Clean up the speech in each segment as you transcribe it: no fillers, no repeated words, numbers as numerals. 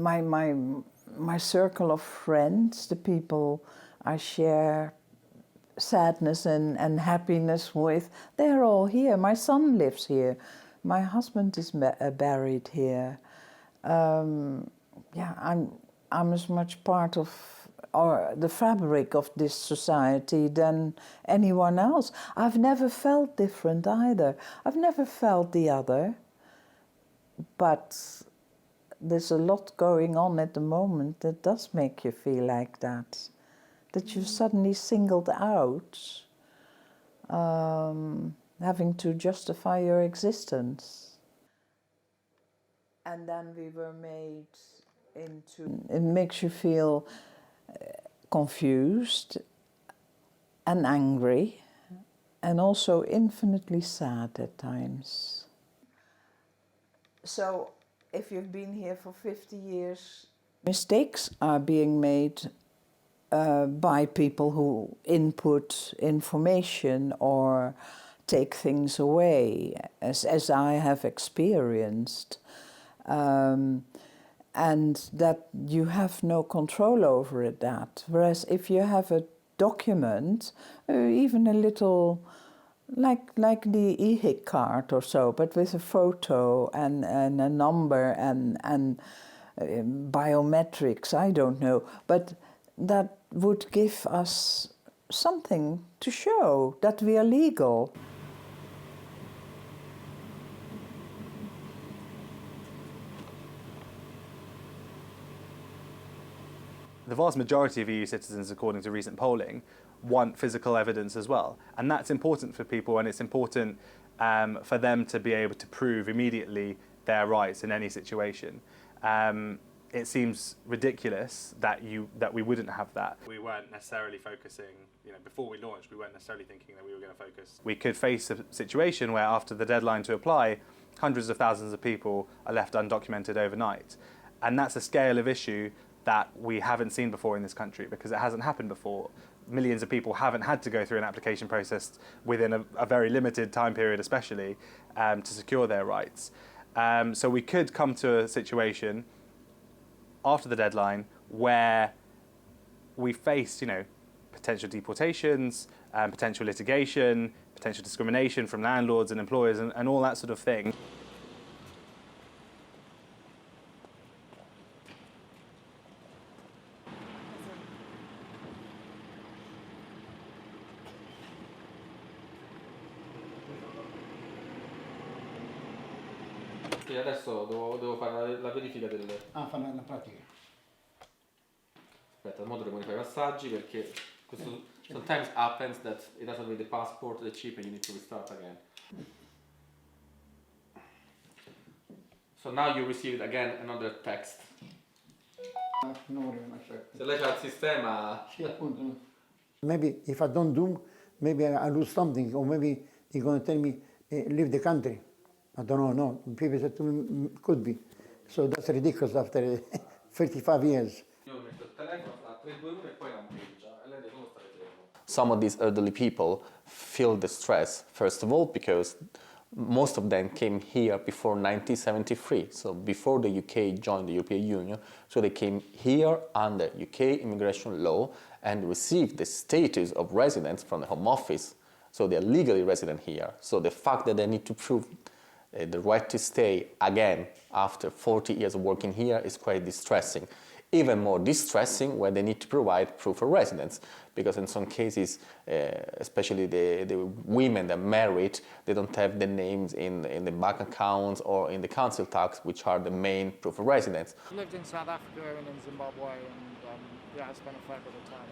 My circle of friends, the people I share sadness and happiness with, they're all here. My son lives here. My husband is buried here. Yeah, I'm as much part of the fabric of this society than anyone else. I've never felt different either. I've never felt the other. But there's a lot going on at the moment that does make you feel like that. That you're suddenly singled out, having to justify your existence. And then we were made into... It makes you feel confused and angry and also infinitely sad at times. So if you've been here for 50 years, mistakes are being made by people who input information or take things away, as I have experienced. And that you have no control over that. Whereas if you have a document, even a little, like the EHIC card or so, but with a photo and a number and biometrics, I don't know, but that would give us something to show that we are legal. The vast majority of EU citizens, according to recent polling, want physical evidence as well. And that's important for people, and it's important for them to be able to prove immediately their rights in any situation. It seems ridiculous that we wouldn't have that. We weren't necessarily focusing, before we launched, we weren't necessarily thinking that we were going to focus. We could face a situation where after the deadline to apply, hundreds of thousands of people are left undocumented overnight. And that's a scale of issue that we haven't seen before in this country, because it hasn't happened before. Millions of people haven't had to go through an application process within a very limited time period, especially, to secure their rights. So we could come to a situation after the deadline where we face, potential deportations, potential litigation, potential discrimination from landlords and employers and all that sort of thing. Sì, adesso devo fare la verifica del... Ah, fare la pratica. Aspetta, ora devo rifare i passaggi perché questo sometimes happens that it doesn't read the passport, the chip, and you need to restart again. So now you received again another text. Se lei c'ha il sistema... Sì, appunto. Maybe if I don't do, maybe I lose something, or maybe they're going to tell me, leave the country. I don't know, no. People said to me, could be. So that's ridiculous after 35 years. Some of these elderly people feel the stress, first of all, because most of them came here before 1973, so before the UK joined the European Union. So they came here under UK immigration law and received the status of residents from the Home Office. So they are legally resident here. So the fact that they need to prove the right to stay again after 40 years of working here is quite distressing. Even more distressing when they need to provide proof of residence, because in some cases, especially the women that are married, they don't have the names in the bank accounts or in the council tax, which are the main proof of residence. I lived in South Africa and in Zimbabwe, and yeah, I spent a fair bit of time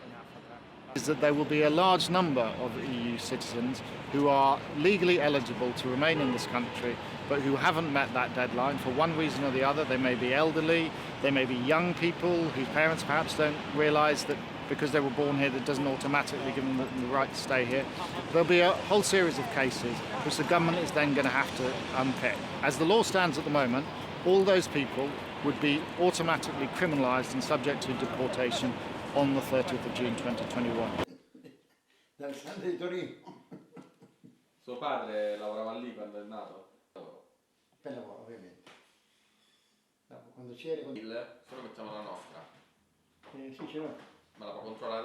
in Africa. Is that there will be a large number of EU citizens who are legally eligible to remain in this country, but who haven't met that deadline for one reason or the other. They may be elderly, they may be young people whose parents perhaps don't realise that because they were born here that doesn't automatically give them the right to stay here. There'll be a whole series of cases which the government is then going to have to unpick. As the law stands at the moment, all those people would be automatically criminalised and subject to deportation on the 30th of June 2021. Suo padre lavorava lì quando è nato? Per lavoro, ovviamente. Quando c'era... Se lo mettiamo la nostra, sì, ce l'ho. ma la può controllare